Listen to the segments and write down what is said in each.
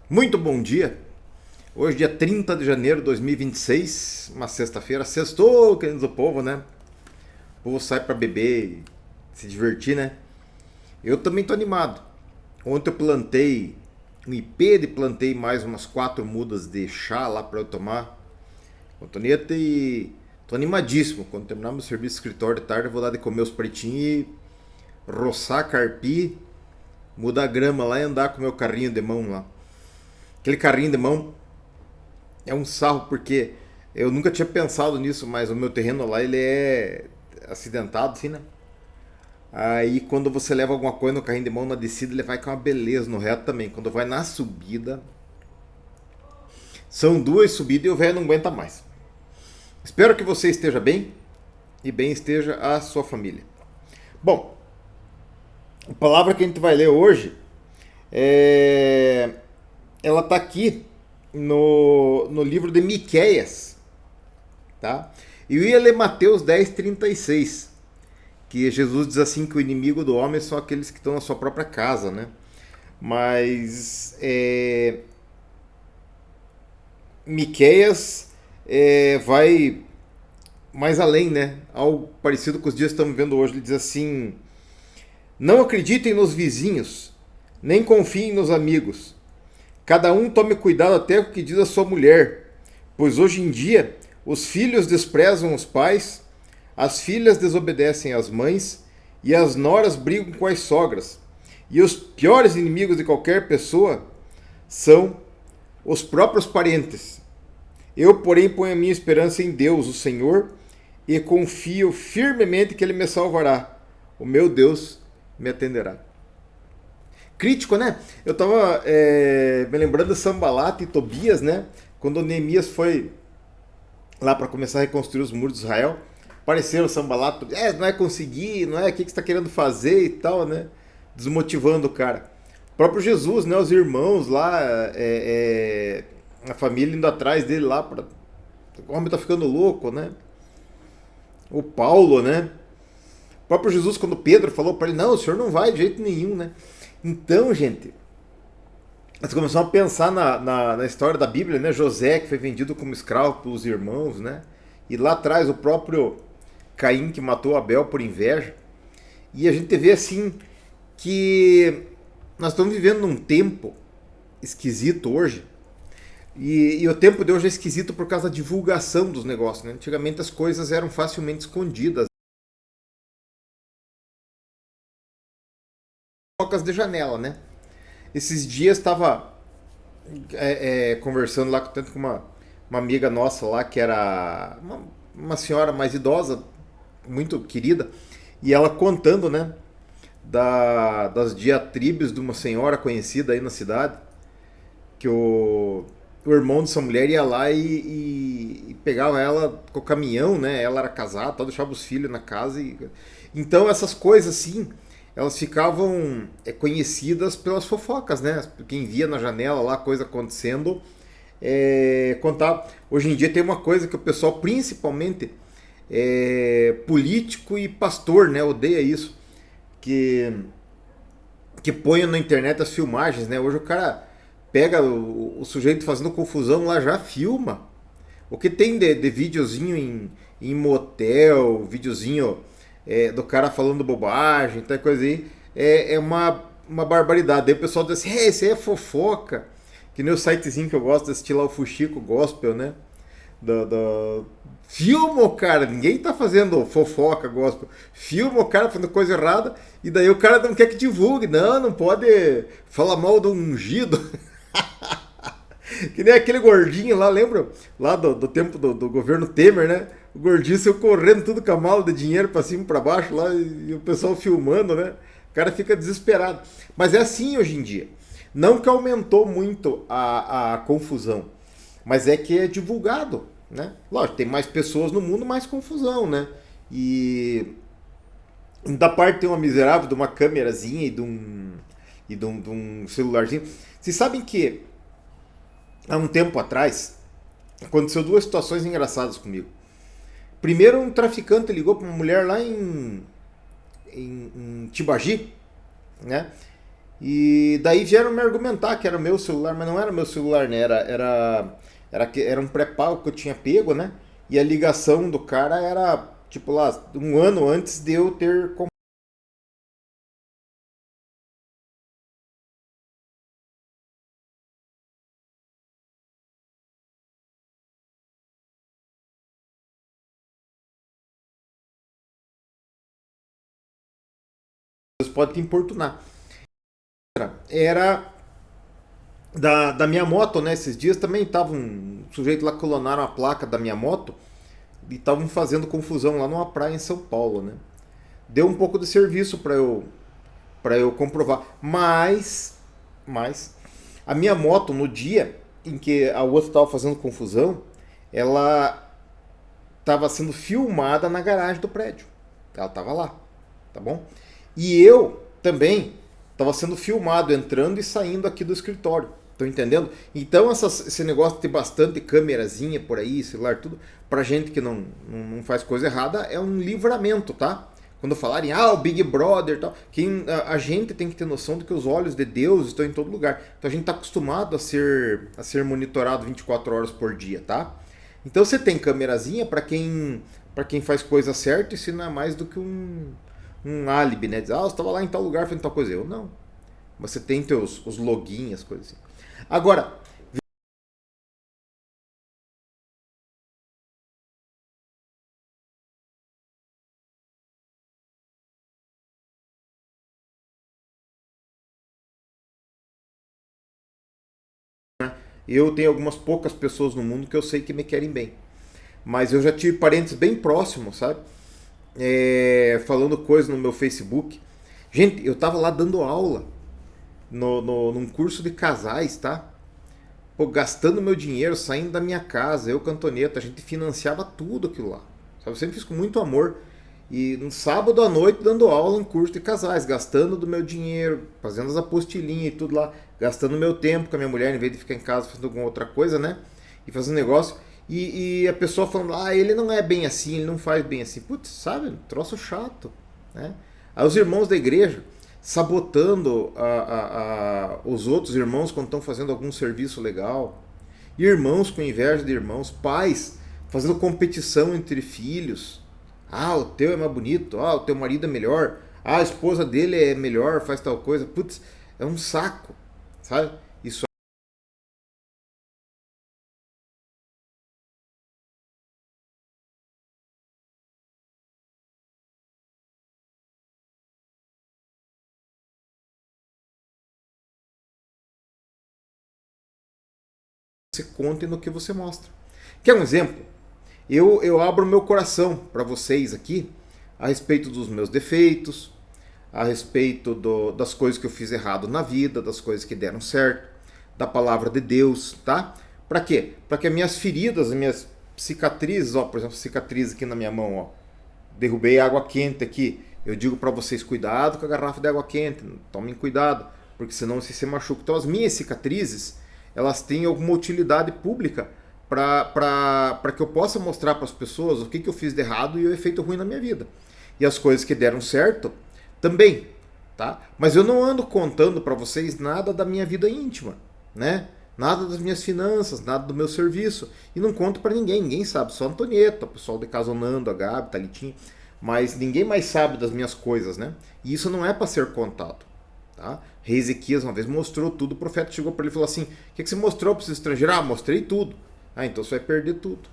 Muito bom dia. Hoje, dia 30 de janeiro de 2026, uma sexta-feira. Sextou, queridos do povo, né? O povo sai pra beber e se divertir, né? Eu também tô animado. Ontem eu plantei um ipê, plantei mais umas 4 mudas de chá lá pra eu tomar com Antonieta e tô animadíssimo. Quando terminar meu serviço de escritório de tarde, eu vou dar de comer os pretinhos e roçar carpi, mudar a grama lá e andar com o meu carrinho de mão lá. Aquele carrinho de mão é um sarro porque eu nunca tinha pensado nisso, mas o meu terreno lá ele é acidentado, assim, né? Aí quando você leva alguma coisa no carrinho de mão na descida, ele vai com uma beleza no reto também. Quando vai na subida, são 2 subidas e o velho não aguenta mais. Espero que você esteja bem e bem esteja a sua família. Bom, a palavra que a gente vai ler hoje é... ela está aqui no livro de Miqueias, tá? E eu ia ler Mateus 10:36, que Jesus diz assim que o inimigo do homem são aqueles que estão na sua própria casa, né? Mas Miqueias vai mais além, né? Algo parecido com os dias que estamos vendo hoje. Ele diz assim: não acreditem nos vizinhos, nem confiem nos amigos. Cada um tome cuidado até com o que diz a sua mulher, pois hoje em dia os filhos desprezam os pais, as filhas desobedecem às mães e as noras brigam com as sogras. E os piores inimigos de qualquer pessoa são os próprios parentes. Eu, porém, ponho a minha esperança em Deus, o Senhor, e confio firmemente que Ele me salvará. O meu Deus me atenderá. Crítico, né? Eu tava me lembrando de Sambalat e Tobias, né? Quando Neemias foi lá para começar a reconstruir os muros de Israel, apareceram Sambalat, não é conseguir, não é o que você está querendo fazer e tal, né? Desmotivando o cara. O próprio Jesus, né? Os irmãos lá, a família indo atrás dele lá, o homem tá ficando louco, né? O Paulo, né? O próprio Jesus, quando Pedro falou para ele, não, o senhor não vai de jeito nenhum, né? Então, gente, nós começamos a pensar na história da Bíblia, né? José, que foi vendido como escravo pelos irmãos, né? E lá atrás o próprio Caim, que matou Abel por inveja. E a gente vê assim que nós estamos vivendo num tempo esquisito hoje. E o tempo de hoje é esquisito por causa da divulgação dos negócios, né? Antigamente as coisas eram facilmente escondidas. Tocas de janela, né? Esses dias estava conversando lá tanto com uma amiga nossa lá, que era uma senhora mais idosa, muito querida, e ela contando, né, das diatribes de uma senhora conhecida aí na cidade, que o irmão dessa mulher ia lá e pegava ela com o caminhão, né? Ela era casada, tal, deixava os filhos na casa. Então essas coisas assim, elas ficavam conhecidas pelas fofocas, né? Quem via na janela lá a coisa acontecendo, contar. Hoje em dia tem uma coisa que o pessoal, principalmente político e pastor, né? Odeia isso. Que põe na internet as filmagens, né? Hoje o cara pega o sujeito fazendo confusão lá, já filma. O que tem de videozinho em motel, videozinho do cara falando bobagem, tal coisa aí, é uma barbaridade. Daí o pessoal diz assim, isso aí é fofoca. Que nem o sitezinho que eu gosto de assistir lá, o Fuxico Gospel, né? Filma o cara, ninguém tá fazendo fofoca, gospel. Filma o cara fazendo coisa errada e daí o cara não quer que divulgue. Não pode falar mal do ungido. Que nem aquele gordinho lá, lembra? Lá do tempo do governo Temer, né? O gordinho saiu correndo tudo com a mala de dinheiro pra cima e pra baixo lá e o pessoal filmando, né? O cara fica desesperado. Mas é assim hoje em dia. Não que aumentou muito a confusão, mas é que é divulgado, né? Lógico, tem mais pessoas no mundo, mais confusão, né? E da parte tem uma miserável de uma câmerazinha e de um celularzinho. Vocês sabem que há um tempo atrás aconteceu 2 situações engraçadas comigo. Primeiro, um traficante ligou para uma mulher lá em Tibagi, né? E daí vieram me argumentar que era meu celular, mas não era meu celular, né? Era um pré-pago que eu tinha pego, né? E a ligação do cara era, tipo lá, um ano antes de eu ter comprado. Vocês podem te importunar. Era da minha moto, né? Esses dias também tava um sujeito lá, clonaram a placa da minha moto e estavam fazendo confusão lá numa praia em São Paulo, né? Deu um pouco de serviço para eu comprovar, mas a minha moto no dia em que a outra estava fazendo confusão, ela estava sendo filmada na garagem do prédio. Ela estava lá, tá bom? E eu também estava sendo filmado entrando e saindo aqui do escritório. Estão entendendo? Então esse negócio de ter bastante câmerazinha por aí, celular, tudo, pra gente que não faz coisa errada, é um livramento, tá? Quando falarem, o Big Brother e tal, a gente tem que ter noção de que os olhos de Deus estão em todo lugar. Então a gente está acostumado a ser monitorado 24 horas por dia, tá? Então você tem câmerazinha para quem faz coisa certa, isso não é mais do que um álibi, né? Diz, você estava lá em tal lugar fazendo tal coisa. Eu não. Você tem os login, as coisas assim. Agora, eu tenho algumas poucas pessoas no mundo que eu sei que me querem bem. Mas eu já tive parentes bem próximos, sabe? Falando coisas no meu Facebook. Gente, eu tava lá dando aula num curso de casais, tá? Pô, gastando meu dinheiro, saindo da minha casa, eu, Cantoneta, a gente financiava tudo aquilo lá. Sabe? Eu sempre fiz com muito amor. E no sábado à noite dando aula em curso de casais, gastando do meu dinheiro, fazendo as apostilinhas e tudo lá, gastando meu tempo com a minha mulher, em vez de ficar em casa fazendo alguma outra coisa, né? E fazendo negócio. E a pessoa falando, ele não é bem assim, ele não faz bem assim. Putz, sabe? Troço chato, né? Aí os irmãos da igreja sabotando os outros irmãos quando estão fazendo algum serviço legal. Irmãos com inveja de irmãos, pais fazendo competição entre filhos. O teu é mais bonito, o teu marido é melhor, a esposa dele é melhor, faz tal coisa. Putz, é um saco, sabe? Isso você conta no que você mostra. Quer um exemplo? Eu abro meu coração para vocês aqui a respeito dos meus defeitos, a respeito das coisas que eu fiz errado na vida, das coisas que deram certo, da palavra de Deus, tá? Para quê? Para que as minhas feridas, as minhas cicatrizes, por exemplo, cicatriz aqui na minha mão, derrubei água quente aqui. Eu digo para vocês, cuidado com a garrafa de água quente, tomem cuidado, porque senão você se machuca. Então as minhas cicatrizes, elas têm alguma utilidade pública para que eu possa mostrar para as pessoas o que eu fiz de errado e o efeito ruim na minha vida. E as coisas que deram certo também, tá? Mas eu não ando contando para vocês nada da minha vida íntima, né? Nada das minhas finanças, nada do meu serviço. E não conto para ninguém, ninguém sabe. Só a Antonieta, o pessoal de casa, o Nando, a Gabi, Thalitinha. Mas ninguém mais sabe das minhas coisas, né? E isso não é para ser contado. Tá? Rei Ezequias uma vez mostrou tudo, o profeta chegou para ele e falou assim: o que você mostrou para os estrangeiros? Mostrei tudo. Então você vai perder tudo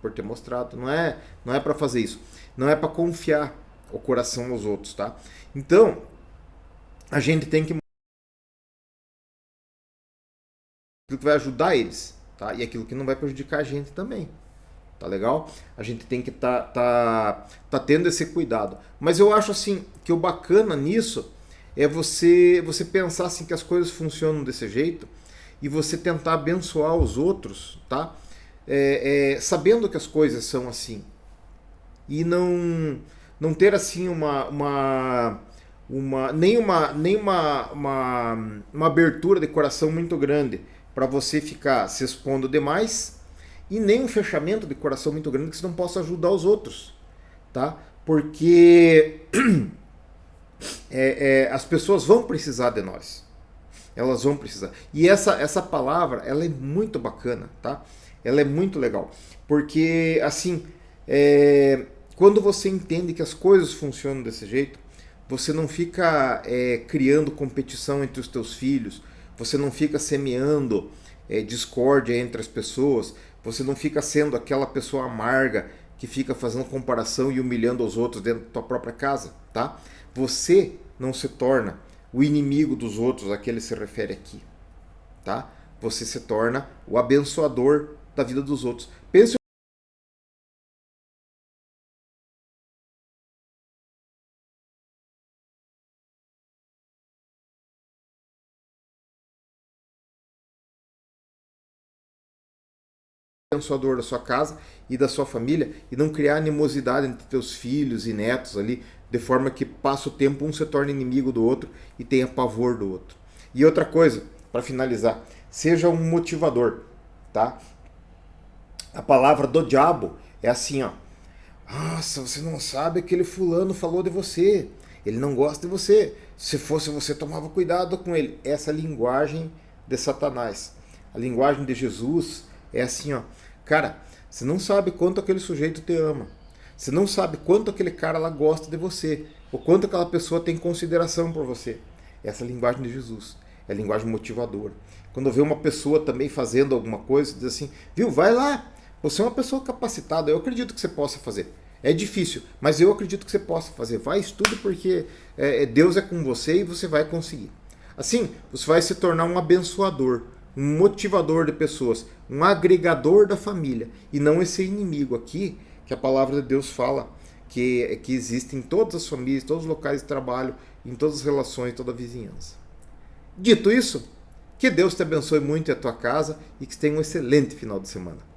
por ter mostrado. Não é para fazer isso. Não é para confiar o coração nos outros, tá? Então, a gente tem que aquilo que vai ajudar eles, tá? E aquilo que não vai prejudicar a gente também. Tá legal? A gente tem que tá tendo esse cuidado. Mas eu acho assim que o bacana nisso é você pensar assim que as coisas funcionam desse jeito e você tentar abençoar os outros, tá? Sabendo que as coisas são assim e não ter assim uma abertura de coração muito grande para você ficar se expondo demais e nem um fechamento de coração muito grande que você não possa ajudar os outros, tá? Porque as pessoas vão precisar de nós. Elas vão precisar. E essa palavra, ela é muito bacana, tá? Ela é muito legal. Porque, assim, quando você entende que as coisas funcionam desse jeito, você não fica criando competição entre os teus filhos, você não fica semeando discórdia entre as pessoas, você não fica sendo aquela pessoa amarga que fica fazendo comparação e humilhando os outros dentro da tua própria casa, tá? Você não se torna o inimigo dos outros a que ele se refere aqui, tá? Você se torna o abençoador da vida dos outros. Pense abençoador da sua casa e da sua família e não criar animosidade entre teus filhos e netos ali, de forma que passa o tempo um se torne inimigo do outro e tenha pavor do outro. E outra coisa, para finalizar, seja um motivador, tá? A palavra do diabo é assim, ó. Nossa, você não sabe, aquele fulano falou de você. Ele não gosta de você. Se fosse você, tomava cuidado com ele. Essa linguagem de Satanás. A linguagem de Jesus é assim, ó. Cara, você não sabe quanto aquele sujeito te ama. Você não sabe quanto aquele cara lá gosta de você. Ou quanto aquela pessoa tem consideração por você. Essa é a linguagem de Jesus. É a linguagem motivadora. Quando vê uma pessoa também fazendo alguma coisa, diz assim, viu, vai lá. Você é uma pessoa capacitada, eu acredito que você possa fazer. É difícil, mas eu acredito que você possa fazer. Vai, estuda, porque Deus é com você e você vai conseguir. Assim, você vai se tornar um abençoador, um motivador de pessoas, um agregador da família, e não esse inimigo aqui, que a palavra de Deus fala, que existe em todas as famílias, todos os locais de trabalho, em todas as relações, toda a vizinhança. Dito isso, que Deus te abençoe muito e a tua casa e que você tenha um excelente final de semana.